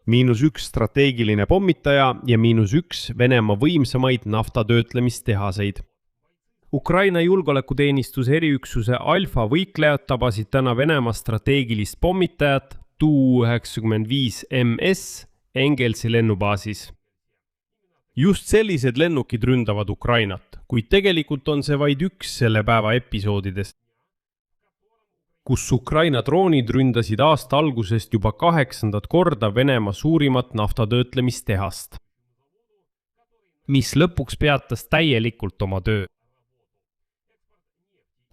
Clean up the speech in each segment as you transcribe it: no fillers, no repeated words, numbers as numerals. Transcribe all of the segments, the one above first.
-1 strateegiline pommitaja ja -1 Venemaa võimsamaid naftatöötlemistehaseid. Ukraina julgeolekuteenistuse eriüksuse Alfa võiklejad tabasid täna Venemaa strateegilist pommitajat Tu-95MS Engelsi lennubaasis. Just sellised lennukid ründavad Ukrainat, kuid tegelikult on see vaid üks selle päeva episoodidest, kus Ukraina droonid ründasid aasta algusest juba 8. korda Venemaa suurimat naftatöötlemistehast, mis lõpuks peatas täielikult oma töö.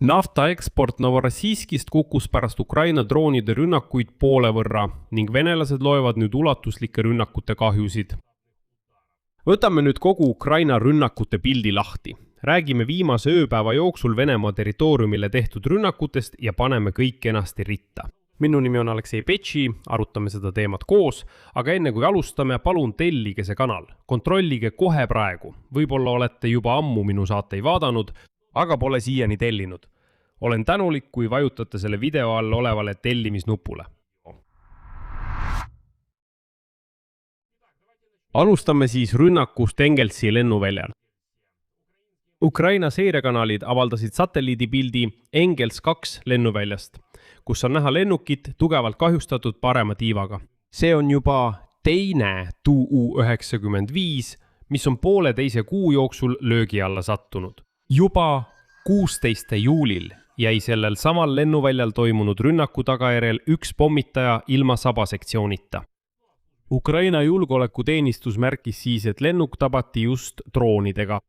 Nafta eksport Novorossijskist kukkus pärast Ukraina droonide rünnakuid poole võrra ning venelased loevad nüüd ulatuslike rünnakute kahjusid. Võtame nüüd kogu Ukraina rünnakute pildi lahti. Räägime viimase ööpäeva jooksul Venemaa territooriumile tehtud rünnakutest ja paneme kõik enasti ritta. Minu nimi on Aleksei Petši, arutame seda teemat koos, aga enne kui alustame, palun tellige see kanal. Kontrollige kohe praegu. Võib-olla olete juba ammu minu saateid vaadanud, aga pole siiani tellinud. Olen tänulik, kui vajutate selle video all olevale tellimisnupule. Alustame siis rünnakust Engelsi lennuväljal. Ukraina seirekanalid avaldasid satelliidipildi Engels 2 lennuväljast, kus on näha lennukit tugevalt kahjustatud parema tiivaga. See on juba teine Tu-95, mis on poole teise kuu jooksul löögi alla sattunud. Juba 16. juulil jäi sellel samal lennuväljal toimunud rünnaku tagajärjel üks pommitaja ilma sabasektsioonita. Ukraina julgeolekuteenistus märkis siis, et lennuk tabati just droonidega.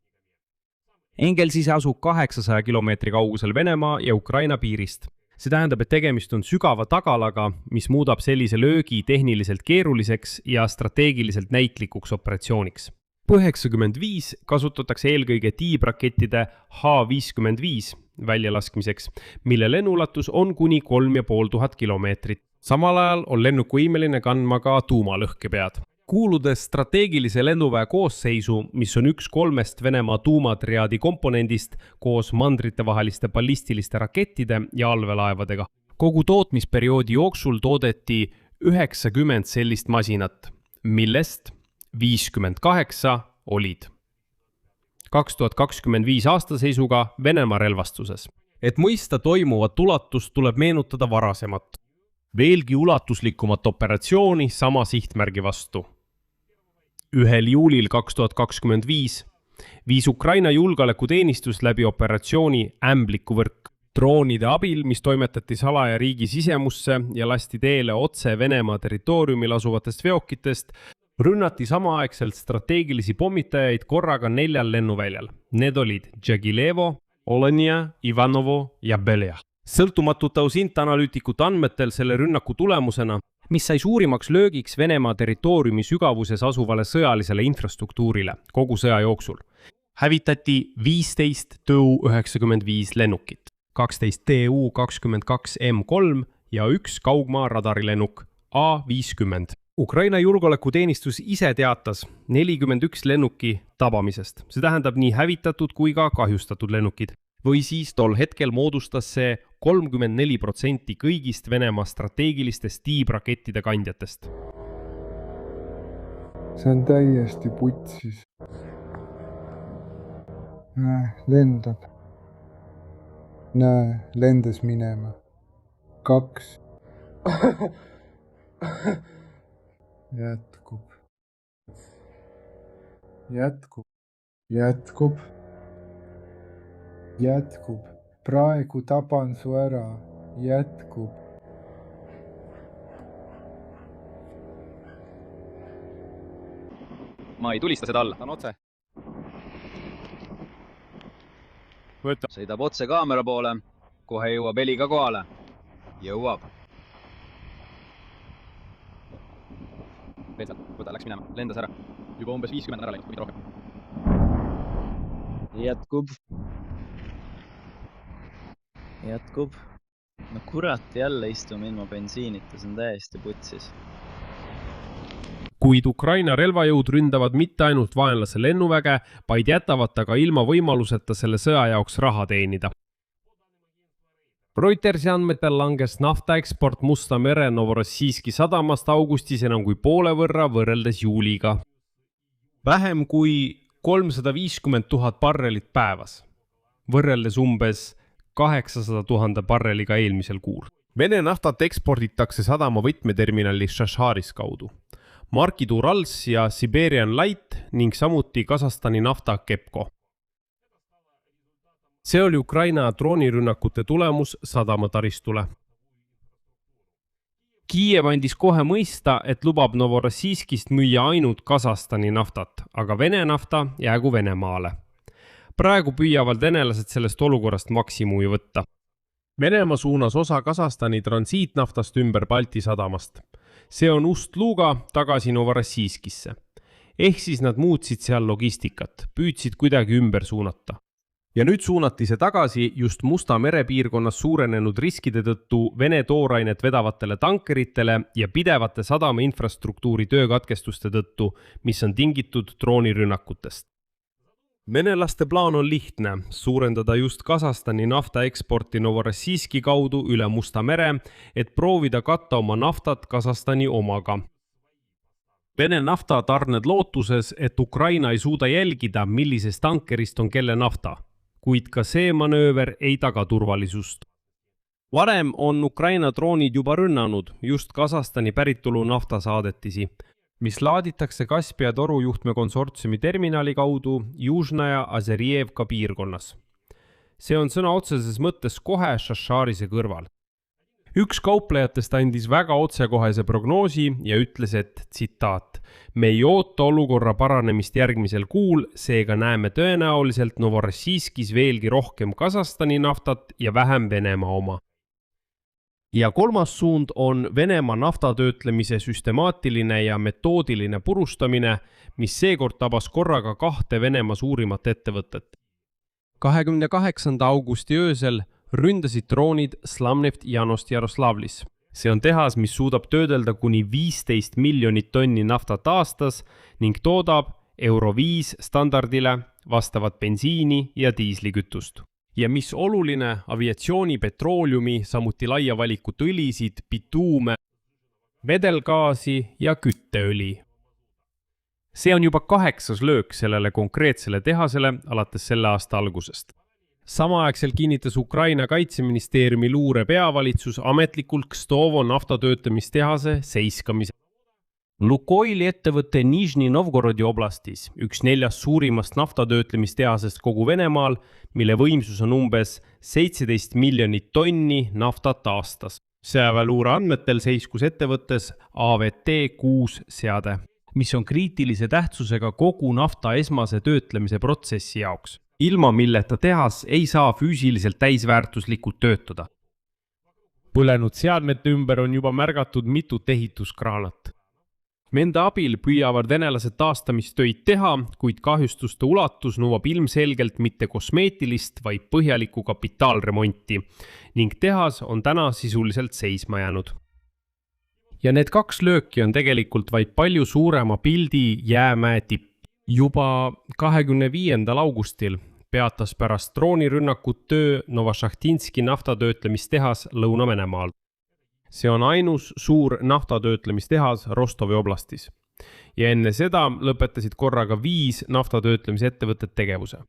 Engelsis asub 800 kilomeetri kaugusel Venemaa ja Ukraina piirist. See tähendab, et tegemist on sügava tagalaga, mis muudab sellise löögi tehniliselt keeruliseks ja strateegiliselt näitlikuks operatsiooniks. P-95 kasutatakse eelkõige tiibrakettide H-55 väljalaskmiseks, mille lennuulatus on kuni 3500 kilomeetrit. Samal ajal on lennuk võimeline kandma ka tuumalõhkepead. Kuuludes strateegilise lennuväe koosseisu, mis on üks 3 Venemaa tuumatriaadi komponendist koos mandritevaheliste ballistiliste rakettide ja allveelaevadega. Kogu tootmisperioodi jooksul toodeti 90 sellist masinat, millest 58 olid 2025 aasta seisuga Venemaa relvastuses. Et mõista toimuvat ulatust, tuleb meenutada varasemat, veelgi ulatuslikumat operatsiooni sama sihtmärgi vastu. 1. juulil 2025 viis Ukraina julgeolekuteenistus läbi operatsiooni Ämblikuvõrk. Droonide abil, mis toimetati salaja riigi sisemusse ja lasti teele otse Venemaa territooriumil asuvatest veokitest, rünnati samaaegselt strateegilisi pommitajaid korraga 4 lennuväljal. Need olid Džagilevo, Olenia, Ivanovo ja Belja. Sõltumatute analüütikute andmetel selle rünnaku tulemusena, mis sai suurimaks löögiks Venemaa territooriumi sügavuses asuvale sõjalisele infrastruktuurile kogu sõja jooksul, hävitati 15 Tu-95 lennukit, 12 Tu-22M3 ja 1 kaugmaa radarilennuk A-50. Ukraina julgeolekuteenistus ise teatas 41 lennuki tabamisest. See tähendab nii hävitatud kui ka kahjustatud lennukid. Või siis tol hetkel moodustas see 34% kõigist Venemaa strateegilistest tiibrakettide kandjatest. See on täiesti putsis. Lendab. Lendas minema. 2. Jätkub. Praegu taban su ära. Jätkub. Ma ei tulista seda alla. Ta on otse. Sõidab otse kaamera poole. Kohe jõuab heli ka kohale. Jõuab. Võta, läks minema. Lendas ära. Juba umbes 50 ära läinud, mitte rohkem. Jätkub. No kurat, jälle istume ilma bensiinita, see on täiesti putsis. Kuid Ukraina relvajõud ründavad mitte ainult vaenlase lennuväge, vaid jätavad aga ilma võimaluseta selle sõja jaoks raha teenida. Reutersi andmetel langes nafta eksport Musta mere Novorossijski sadamast augustis enam kui poole võrra võrreldes juuliga. Vähem kui 350 000 barrelit päevas, võrreldes umbes 800 000 barreliga eelmisel kuul. Vene naftat eksporditakse sadama võtmeterminali Šašaris kaudu. Markid Urals ja Siberian Light ning samuti Kasahstani nafta Kepko. See oli Ukraina droonirünnakute tulemus sadamataristule. Kiiev andis kohe mõista, et lubab Novorossijskist müüa ainult Kasahstani naftat, aga Vene nafta jäägu Venemaale. Praegu püüavad venelased sellest olukorrast maksimumi võtta. Venemaa suunas osa Kasahstani transiitnaftast ümber Balti sadamast. See on Ust-Luga tagasi Novorossijskisse. Ehk siis nad muutsid seal logistikat, püüdsid kuidagi ümber suunata. Ja nüüd suunati see tagasi just Musta mere piirkonnas suurenenud riskide tõttu Vene toorainet vedavatele tankeritele ja pidevate sadama infrastruktuuri töökatkestuste tõttu, mis on tingitud droonirünnakutest. Venelaste plaan on lihtne, suurendada just Kasahstani nafta eksporti Novorossijski kaudu üle Musta mere, et proovida katta oma naftat Kasahstani omaga. Vene nafta tarned lootuses, et Ukraina ei suuda jälgida, millisest tankerist on kelle nafta, kuid ka see manööver ei taga turvalisust. Varem on Ukraina droonid juba rünnanud just Kasahstani päritolu naftasaadetisi, mis laaditakse Kaspia torujuhtme konsortsiumi terminali kaudu Južnaja Azerievka piirkonnas. See on sõna otseses mõttes kohe Šašarise kõrval. Üks kauplejatest andis väga otsekohese prognoosi ja ütles, et tsitaat, me ei oota olukorra paranemist järgmisel kuul, seega näeme tõenäoliselt Novorossijskis veelgi rohkem Kasahstani naftat ja vähem Venemaa oma. Ja kolmas suund on Venemaa naftatöötlemise süstemaatiline ja metoodiline purustamine, mis seekord tabas korraga 2 Venemaa suurimat ettevõtet. 28. augusti öösel ründasid droonid Slamneft Janost Jaroslavlis. See on tehas, mis suudab töödelda kuni 15 miljonit tonni naftat aastas ning toodab Euro 5 standardile vastavat bensiini ja diislikütust. Ja mis oluline, aviatsiooni, petrooliumi, samuti laia valikut õlisid, bituume, vedelgaasi ja kütteõli. See on juba 8. löök sellele konkreetsele tehasele alates selle aasta algusest. Samaaegselt kinnitas Ukraina kaitseministeeriumi luure peavalitsus ametlikult Kstovo naftatöötlemistehase seiskamise. Lukoili ettevõtte Nižni Novgorodi oblastis, üks 4 suurimast naftatöötlemistehasest kogu Venemaal, mille võimsus on umbes 17 miljonit tonni naftat aastas. Sõjaväeluure andmetel seiskus ettevõttes AVT-6 seade, mis on kriitilise tähtsusega kogu nafta esmase töötlemise protsessi jaoks, ilma milleta tehas ei saa füüsiliselt täisväärtuslikult töötada. Põlenud seadmete ümber on juba märgatud mitut ehituskraanat. Nende abil püüavad venelased taastamistöid teha, kuid kahjustuste ulatus nõuab ilmselgelt mitte kosmeetilist, vaid põhjalikku kapitaalremonti ning tehas on täna sisuliselt seisma jäänud. Ja need 2 lööki on tegelikult vaid palju suurema pildi jäämäe tipp. Juba 25. augustil peatas pärast droonirünnakut töö Novošahtinski naftatöötlemistehas Lõuna-Venemaal. See on ainus suur naftatöötlemistehas Rostovi oblastis. Ja enne seda lõpetasid korraga 5 naftatöötlemise ettevõtted tegevuse.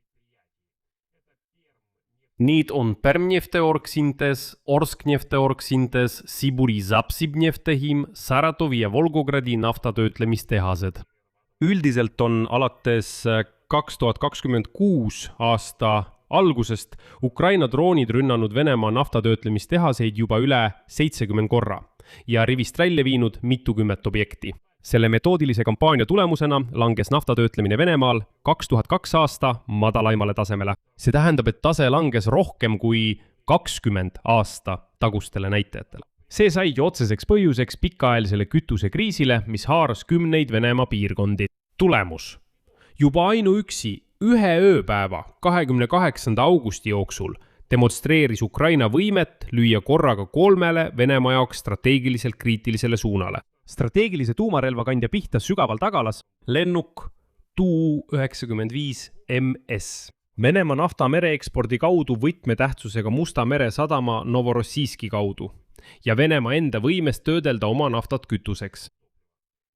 Need on Permnefteorg-Sintes, Orsknefteorg-Sintes, Siburi Zapsibneftehim, Saratovi ja Volgogradi naftatöötlemistehased. Üldiselt on alates 2026 aasta algusest Ukraina droonid rünnanud Venemaa naftatöötlemistehaseid juba üle 70 korra ja rivist välja viinud mitukümmet objekti. Selle metoodilise kampaania tulemusena langes naftatöötlemine Venemaal 2002 aasta madalaimale tasemele. See tähendab, et tase langes rohkem kui 20 aasta tagustele näitajatele. See saigi otseseks põhjuseks pikaajalisele kütusekriisile, mis haaras 10 Venemaa piirkondi. Tulemus. Juba ainuüksi 1 ööpäeva 28. augusti jooksul demonstreeris Ukraina võimet lüüa korraga 3 Venemaa jaoks strateegiliselt kriitilisele suunale. Strateegilise tuumarelvakandja pihta sügaval tagalas lennuk Tu-95MS. Venemaa nafta mereekspordi kaudu võtmetähtsusega Musta mere sadama Novorossijski kaudu ja Venemaa enda võimest töödelda oma naftat kütuseks.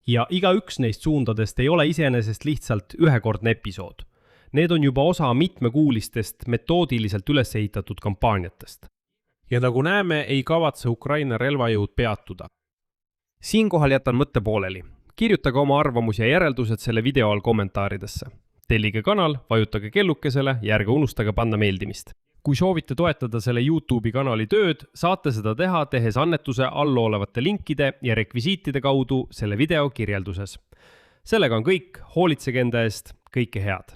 Ja igaüks neist suundadest ei ole iseenesest lihtsalt ühekordne episood. Need on juba osa mitmekuulistest metoodiliselt üles ehitatud kampaaniatest. Ja nagu näeme, ei kavatse Ukraina relvajõud peatuda. Siinkohal jätan mõtte pooleli. Kirjutage oma arvamus ja järeldused selle video all kommentaaridesse. Tellige kanal, vajutage kellukesele ja ärge unustage panna meeldimist. Kui soovite toetada selle YouTube'i kanali tööd, saate seda teha tehes annetuse allolevate linkide ja rekvisiitide kaudu selle video kirjelduses. Sellega on kõik, hoolitsege enda eest, kõike head!